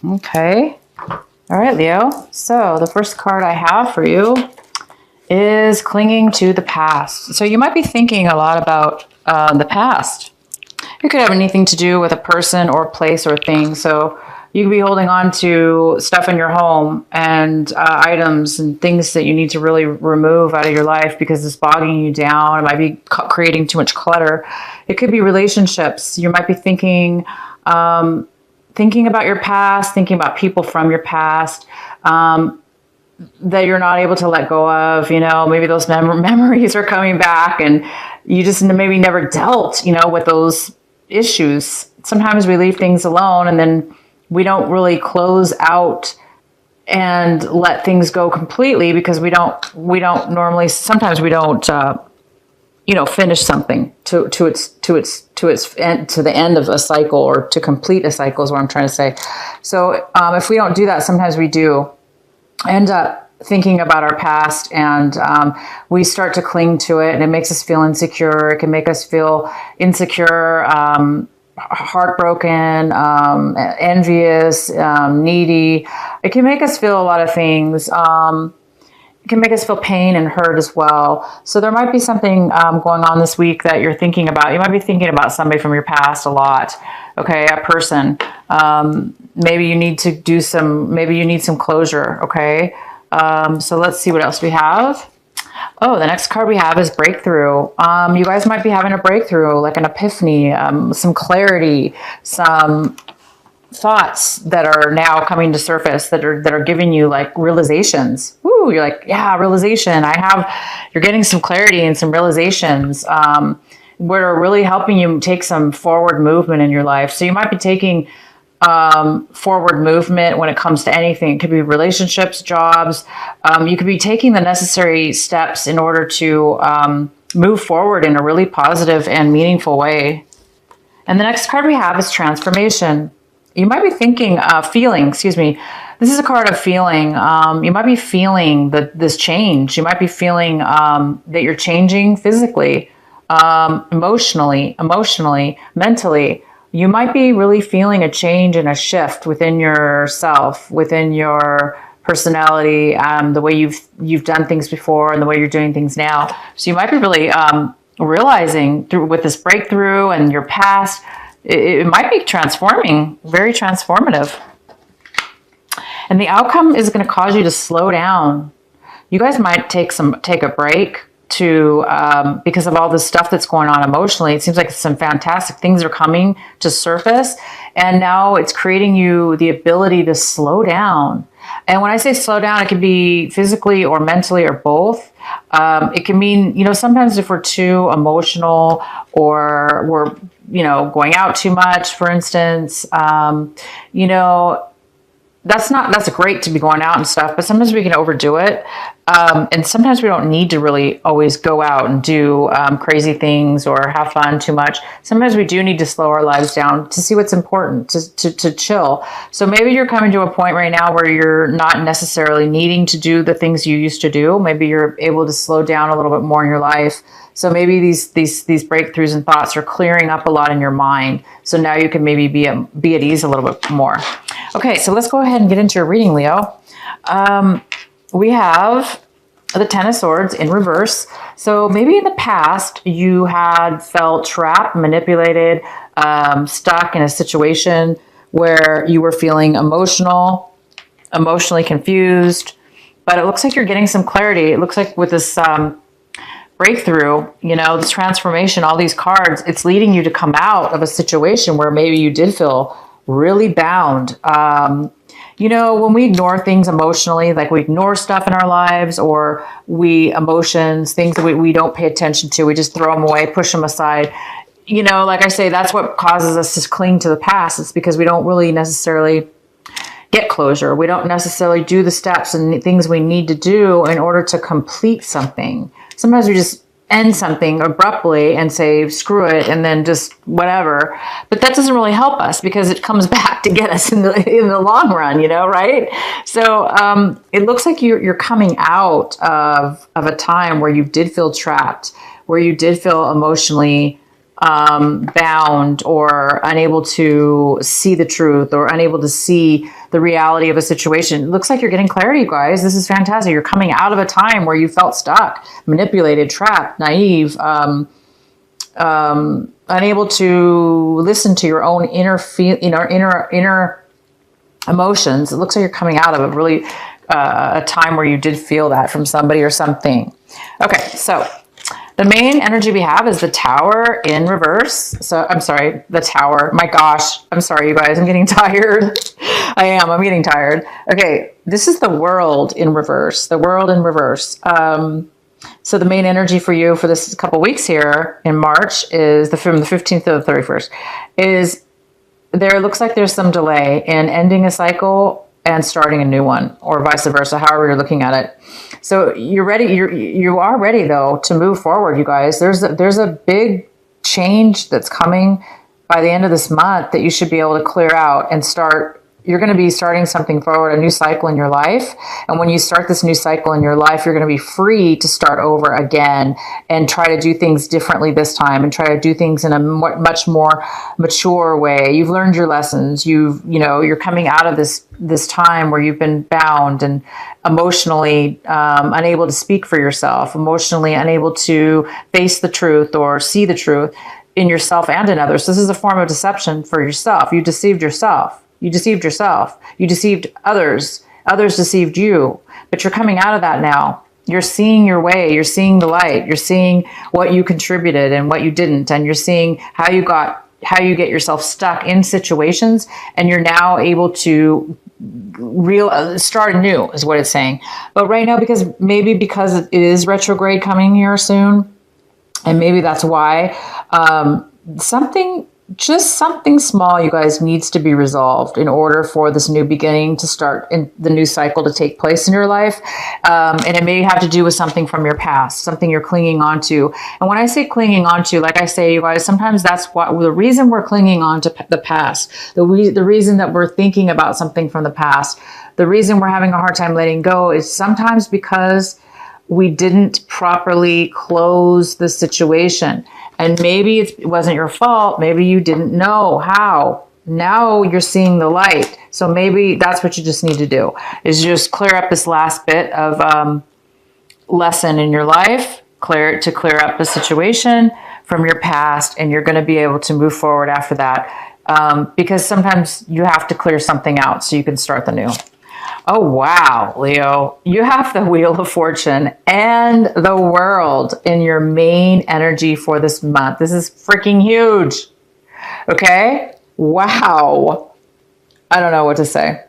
Okay. All right, Leo. So the first card I have for you is clinging to the past. So you might be thinking a lot about the past. It could have anything to do with a person or place or thing. So you could be holding on to stuff in your home and items and things that you need to really remove out of your life because it's bogging you down. It might be creating too much clutter. It could be relationships. You might be thinking about your past, thinking about people from your past that you're not able to let go of. Maybe those memories are coming back and you just maybe never dealt, with those issues. Sometimes we leave things alone and then we don't really close out and let things go completely because we don't normally, sometimes we don't, finish something to its end, to the end of a cycle, or to complete a cycle is what I'm trying to say. So if we don't do that, sometimes we do end up thinking about our past and we start to cling to it, and it makes us feel insecure. It can make us feel insecure, heartbroken, envious, needy. It can make us feel a lot of things. It can make us feel pain and hurt as well. So there might be something going on this week that you're thinking about. You might be thinking about somebody from your past a lot. Okay, a person. Maybe you need to do maybe you need some closure. Okay. So let's see what else we have. Oh, the next card we have is breakthrough. You guys might be having a breakthrough, like an epiphany, some clarity, some thoughts that are now coming to surface that are giving you like realizations. Woo, you're like, yeah, realization. You're getting some clarity and some realizations where are really helping you take some forward movement in your life. So you might be taking forward movement when it comes to anything. It could be relationships, jobs. You could be taking the necessary steps in order to move forward in a really positive and meaningful way. And the next card we have is transformation. You might be thinking, this is a card of feeling. You might be feeling this change. You might be feeling that you're changing physically, emotionally, mentally. You might be really feeling a change and a shift within yourself, within your personality, the way you've done things before and the way you're doing things now. So you might be really realizing with this breakthrough and your past, it might be transforming, very transformative. And the outcome is going to cause you to slow down. You guys might take a break because of all this stuff that's going on emotionally. It seems like some fantastic things are coming to surface, and now it's creating you the ability to slow down. And when I say slow down, it can be physically or mentally or both. It can mean, sometimes if we're too emotional or we're, going out too much, for instance, that's great to be going out and stuff, but sometimes we can overdo it. And sometimes we don't need to really always go out and do crazy things or have fun too much. Sometimes we do need to slow our lives down to see what's important, to chill. So maybe you're coming to a point right now where you're not necessarily needing to do the things you used to do. Maybe you're able to slow down a little bit more in your life. So maybe these breakthroughs and thoughts are clearing up a lot in your mind. So now you can maybe be at ease a little bit more. Okay, so let's go ahead and get into your reading, Leo. We have the Ten of Swords in reverse. So maybe in the past you had felt trapped, manipulated, stuck in a situation where you were feeling emotionally confused, but it looks like you're getting some clarity. It looks like with this breakthrough, this transformation, all these cards, it's leading you to come out of a situation where maybe you did feel really bound. When we ignore things emotionally, like we ignore stuff in our lives, or things that we don't pay attention to, we just throw them away, push them aside. Like I say, that's what causes us to cling to the past. It's because we don't really necessarily get closure. We don't necessarily do the steps and things we need to do in order to complete something. Sometimes we just end something abruptly and say, screw it, and then just whatever. But that doesn't really help us because it comes back to get us in the long run, right? So it looks like you're coming out of a time where you did feel trapped, where you did feel emotionally bound or unable to see the truth or unable to see the reality of a situation. It looks like you're getting clarity, you guys. This is fantastic. You're coming out of a time where you felt stuck, manipulated, trapped, naive, unable to listen to your own inner emotions. It looks like you're coming out of a really a time where you did feel that from somebody or something. Okay, so the main energy we have is the Tower in reverse. So I'm sorry, the Tower. My gosh, I'm sorry, you guys. I'm getting tired. I'm getting tired. Okay, this is the World in reverse. The World in reverse. So the main energy for you for this couple weeks here in March is from the 15th to the 31st. Is there looks like there's some delay in ending a cycle and starting a new one, or vice versa, however you're looking at it. So you're ready. You are ready though to move forward, you guys. There's a big change that's coming by the end of this month that you should be able to clear out and start. You're going to be starting something forward, a new cycle in your life. And when you start this new cycle in your life, you're going to be free to start over again and try to do things differently this time and try to do things in a much more mature way. You've learned your lessons. You're coming out of this time where you've been bound and emotionally unable to speak for yourself, emotionally unable to face the truth or see the truth in yourself and in others. This is a form of deception for yourself. You deceived yourself. You deceived yourself. You deceived others. Others deceived you. But you're coming out of that now. You're seeing your way. You're seeing the light. You're seeing what you contributed and what you didn't. And you're seeing how you get yourself stuck in situations. And you're now able to start anew is what it's saying. But right now, because it is retrograde coming here soon, and maybe that's why something small, you guys, needs to be resolved in order for this new beginning to start in the new cycle to take place in your life. And it may have to do with something from your past, something you're clinging on to. And when I say clinging on to, like I say, you guys, sometimes that's the reason we're clinging on to the past, the reason that we're thinking about something from the past, the reason we're having a hard time letting go is sometimes because we didn't properly close the situation. And maybe it wasn't your fault. Maybe you didn't know how. Now you're seeing the light. So maybe that's what you just need to do, is just clear up this last bit of lesson in your life, clear up the situation from your past, and you're going to be able to move forward after that. Because sometimes you have to clear something out so you can start the new. Oh, wow, Leo, you have the Wheel of Fortune and the World in your main energy for this month. This is freaking huge. Okay? Wow. I don't know what to say.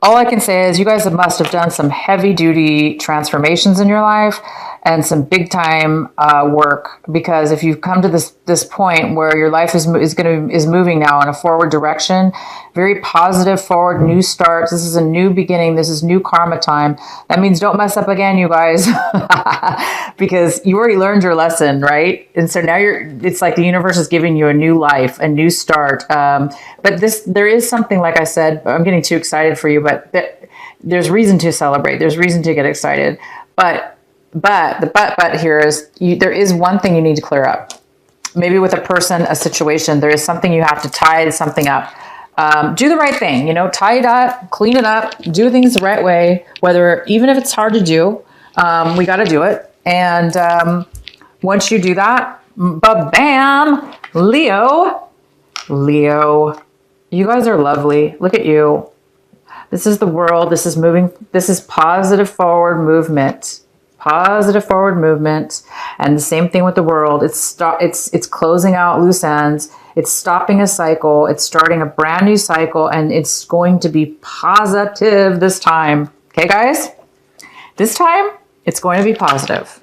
All I can say is you guys must have done some heavy duty transformations in your life and some big time work, because if you've come to this point where your life is moving now in a forward direction, very positive forward, new starts. This is a new beginning. This is new karma time. That means don't mess up again, you guys, because you already learned your lesson, right? And so now it's like the universe is giving you a new life, a new start. But there is something, like I said, I'm getting too excited for you, but there's reason to celebrate. There's reason to get excited. But here is there is one thing you need to clear up. Maybe with a person, a situation, there is something you have to tie something up. Do the right thing, tie it up, clean it up, do things the right way, even if it's hard to do, we got to do it. And once you do that, bam, Leo, you guys are lovely. Look at you. This is the World. This is moving. This is positive forward movement. Positive forward movement. And the same thing with the World. It's closing out loose ends. It's stopping a cycle. It's starting a brand new cycle, and it's going to be positive this time. Okay, guys? This time, it's going to be positive.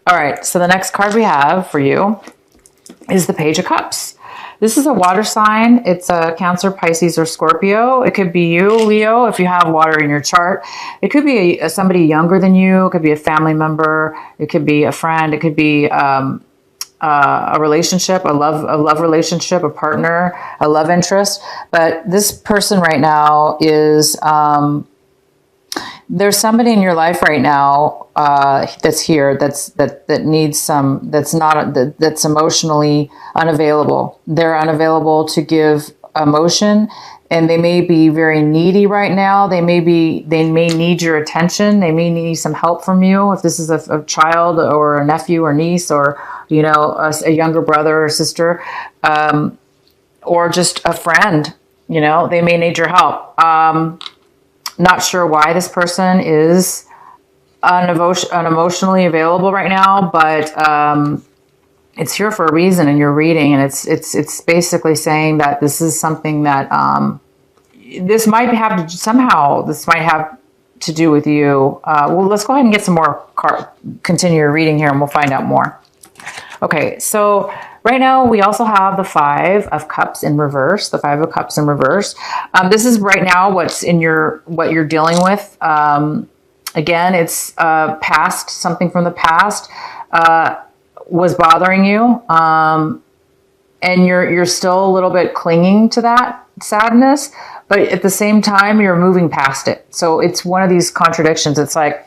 All right, so the next card we have for you is the Page of Cups. This is a water sign. It's a Cancer, Pisces, or Scorpio. It could be you, Leo, if you have water in your chart. It could be somebody younger than you. It could be a family member. It could be a friend. It could be a relationship, a love relationship, a partner, a love interest. But this person right now is There's somebody in your life right now that's here that needs some, that's emotionally unavailable. They're unavailable to give emotion, and they may be very needy right now. They may need your attention. They may need some help from you. If this is a child or a nephew or niece, or a younger brother or sister, or just a friend, they may need your help. Not sure why this person is unemotionally available right now, but it's here for a reason in your reading, and it's basically saying that this is something that this might have to do with you. Well, let's go ahead and get some more continue your reading here, and we'll find out more. Okay, so right now we also have the Five of Cups in reverse. The Five of Cups in reverse. This is right now what you're dealing with. Again, it's past, something from the past was bothering you, and you're still a little bit clinging to that sadness, but at the same time you're moving past it. So it's one of these contradictions. It's like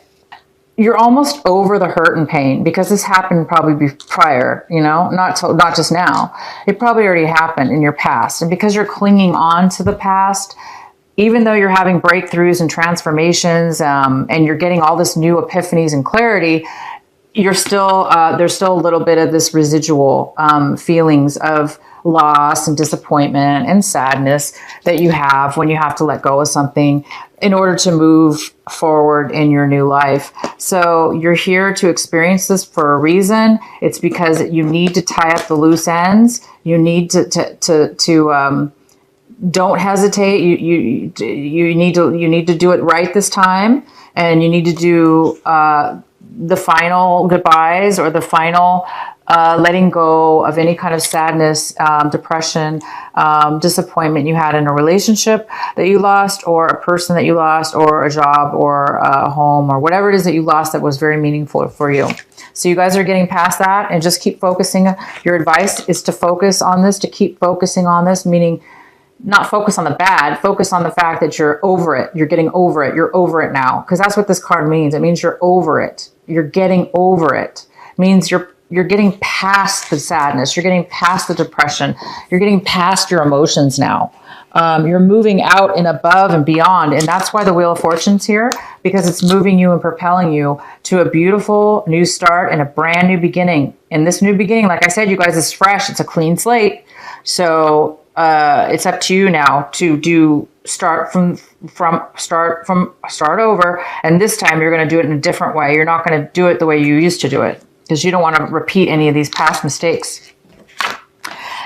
you're almost over the hurt and pain, because this happened probably prior, not just now. It probably already happened in your past. And because you're clinging on to the past, even though you're having breakthroughs and transformations, and you're getting all this new epiphanies and clarity, you're still, there's still a little bit of this residual feelings of loss and disappointment and sadness that you have when you have to let go of something in order to move forward in your new life. So you're here to experience this for a reason. It's because you need to tie up the loose ends. You need to don't hesitate. You need to do it right this time, and you need to do the final goodbyes, or the final letting go of any kind of sadness, depression, disappointment you had in a relationship that you lost, or a person that you lost, or a job, or a home, or whatever it is that you lost that was very meaningful for you. So you guys are getting past that, and just keep focusing. Your advice is to focus on this, to keep focusing on this, meaning not focus on the bad, focus on the fact that you're over it. You're getting over it. You're over it now. Because that's what this card means. It means you're over it. You're getting over it. It means you're getting past the sadness. You're getting past the depression. You're getting past your emotions now. You're moving out and above and beyond. And that's why the Wheel of Fortune's here, because it's moving you and propelling you to a beautiful new start and a brand new beginning. And this new beginning, like I said, you guys, is fresh. It's a clean slate. So it's up to you now to start over. And this time you're going to do it in a different way. You're not going to do it the way you used to do it, because you don't want to repeat any of these past mistakes.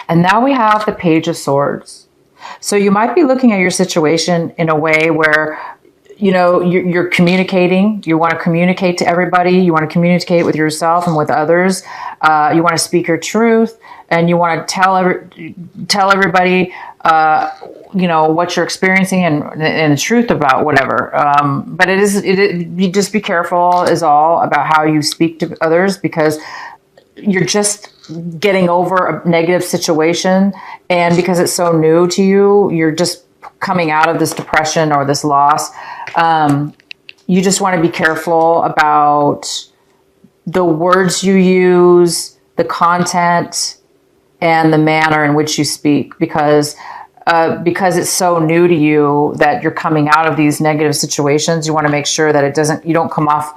And now we have the Page of Swords. So you might be looking at your situation in a way where, you're communicating. You want to communicate to everybody. You want to communicate with yourself and with others. You want to speak your truth, and you want to tell everybody, what you're experiencing and the truth about whatever. But you just be careful is all about how you speak to others, because you're just getting over a negative situation. And because it's so new to you, you're just coming out of this depression or this loss. You just want to be careful about the words you use, the content, and the manner in which you speak, because it's so new to you that you're coming out of these negative situations. You want to make sure that you don't come off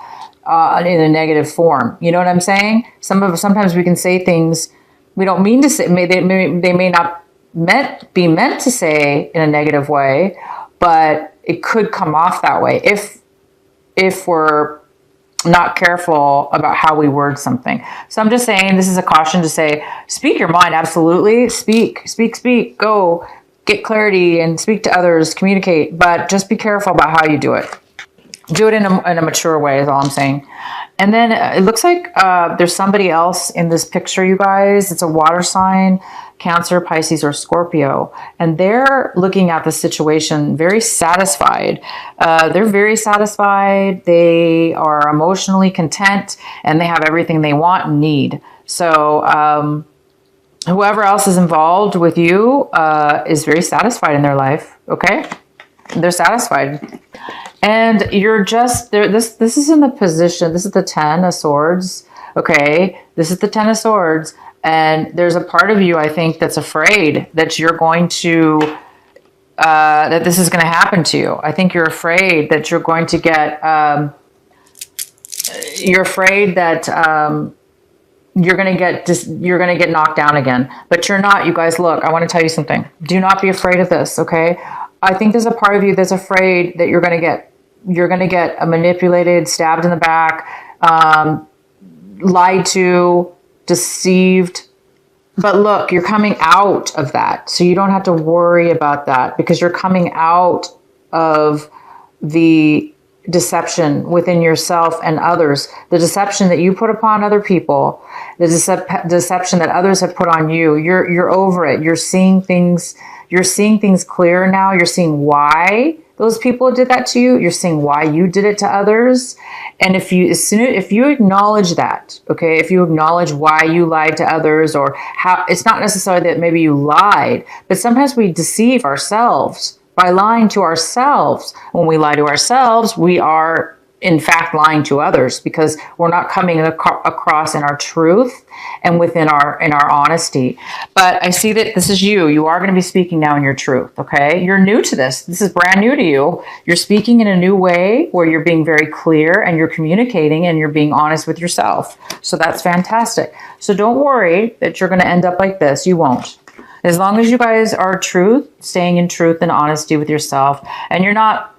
in a negative form. You know what I'm saying? Sometimes we can say things we don't mean to say. They may not be meant to say in a negative way, but it could come off that way if we're not careful about how we word something. So I'm just saying, this is a caution to say, speak your mind. Absolutely. Speak, go get clarity and speak to others, communicate, but just be careful about how you do it. Do it in a mature way is all I'm saying. And then it looks like there's somebody else in this picture, you guys. It's a water sign, Cancer, Pisces, or Scorpio. And they're looking at the situation very satisfied. They're very satisfied. They are emotionally content, and they have everything they want and need. So whoever else is involved with you is very satisfied in their life, okay? They're satisfied. And you're just there. This is in the position. This is the 10 of Swords. Okay. This is the 10 of Swords. And there's a part of you, I think, that's afraid that you're going to, that this is going to happen to you. I think you're afraid that you're going to get, you're afraid that, you're going to get knocked down again, but you're not. You guys, look, I want to tell you something. Do not be afraid of this. Okay. I think there's a part of you that's afraid that you're going to get manipulated, stabbed in the back, lied to, deceived. But look, you're coming out of that. So you don't have to worry about that, because you're coming out of the deception within yourself and others, the deception that you put upon other people, the deception that others have put on you. You're over it. You're seeing things clearer now. You're seeing why those people did that to you. You're seeing why you did it to others. And if you acknowledge that, okay, if you acknowledge why you lied to others, or how, it's not necessarily that maybe you lied, but sometimes we deceive ourselves by lying to ourselves. When we lie to ourselves, we are in fact lying to others, because we're not coming across in our truth and within in our honesty. But I see that this is you. You are going to be speaking now in your truth. Okay. You're new to this. This is brand new to you. You're speaking in a new way where you're being very clear and you're communicating and you're being honest with yourself. So that's fantastic. So don't worry that you're going to end up like this. You won't. As long as you guys are truth, staying in truth and honesty with yourself, and you're not,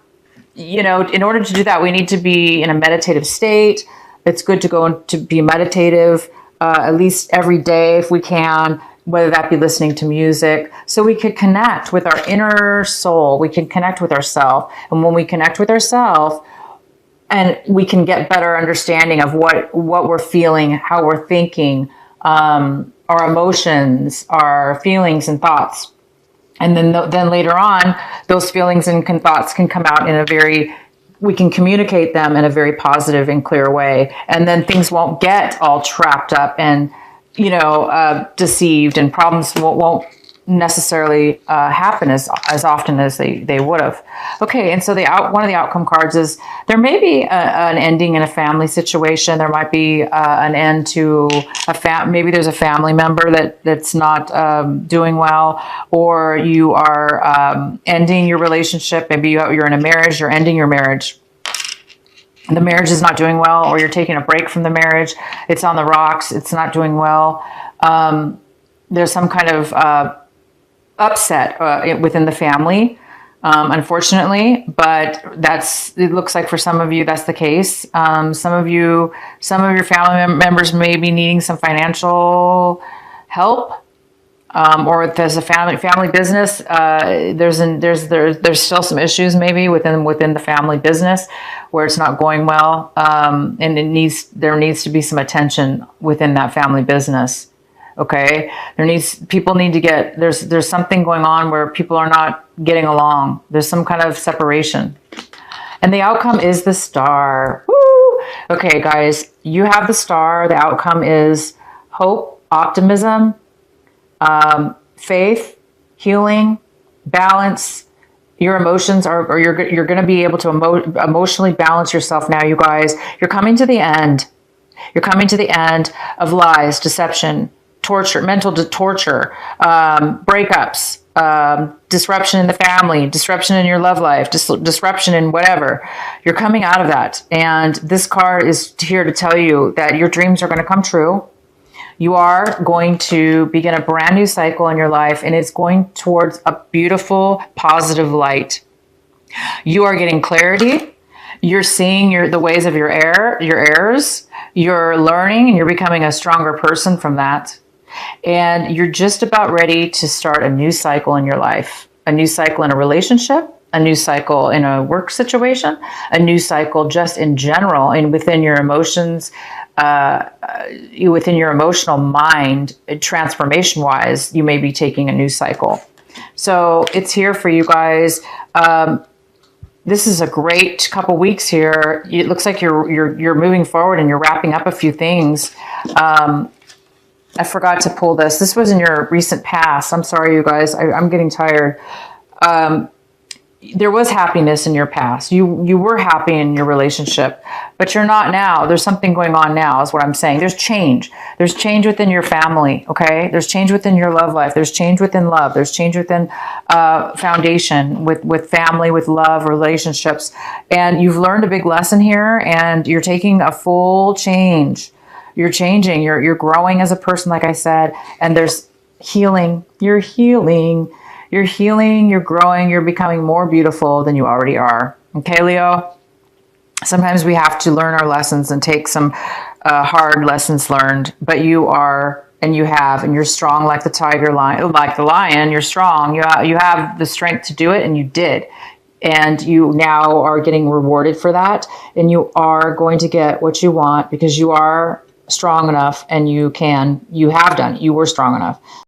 in order to do that, we need to be in a meditative state. It's good to go to be meditative at least every day if we can, whether that be listening to music, so we could connect with our inner soul. We can connect with ourselves. And when we connect with ourselves, and we can get better understanding of what we're feeling, how we're thinking, our emotions, our feelings and thoughts. And then later on, those feelings and thoughts can come out we can communicate them in a very positive and clear way. And then things won't get all trapped up and, deceived, and problems won't necessarily happen as often as they would have. Okay, and so one of the outcome cards is there may be an ending in a family situation. There might be an end to maybe there's a family member that's not doing well, or you are ending your relationship. Maybe you're in a marriage. You're ending your marriage. The marriage is not doing well, or you're taking a break from the marriage. It's on the rocks. It's not doing well. There's some kind of upset within the family, unfortunately, but it looks like for some of you that's the case. Some of your family members may be needing some financial help, or if there's a family business, there's still some issues maybe within the family business where it's not going well, and there needs to be some attention within that family business. Okay, people need to get, there's something going on where people are not getting along. There's some kind of separation. And the outcome is the Star. Woo! Okay, guys, you have the Star. The outcome is hope, optimism, faith, healing, balance. Your emotions you're going to be able to emotionally balance yourself now, you guys. You're coming to the end. You're coming to the end of lies, deception, torture, mental torture, breakups, disruption in the family, disruption in your love life, disruption in whatever. You're coming out of that. And this card is here to tell you that your dreams are going to come true. You are going to begin a brand new cycle in your life, and it's going towards a beautiful, positive light. You are getting clarity. You're seeing the ways of your errors. You're learning, and you're becoming a stronger person from that. And you're just about ready to start a new cycle in your life, a new cycle in a relationship, a new cycle in a work situation, a new cycle just in general, and within your emotions, within your emotional mind, transformation-wise, you may be taking a new cycle. So it's here for you guys. This is a great couple weeks here. It looks like you're moving forward and you're wrapping up a few things. I forgot to pull this. This was in your recent past. I'm sorry, you guys. I'm getting tired. there was happiness in your past. You were happy in your relationship, but you're not now. There's something going on now is what I'm saying. There's change. There's change within your family, okay? There's change within your love life. There's change within love. There's change within foundation, with family, with love, relationships. And you've learned a big lesson here, and you're taking a full change. You're changing. You're growing as a person, like I said, and there's healing. You're healing. You're healing, you're growing, you're becoming more beautiful than you already are. Okay, Leo? Sometimes we have to learn our lessons and take some hard lessons learned, but you are, and you have, and you're strong like the tiger, like the lion. You're strong. You have the strength to do it, and you did. And you now are getting rewarded for that, and you are going to get what you want because you are strong enough, and you have done it. You were strong enough.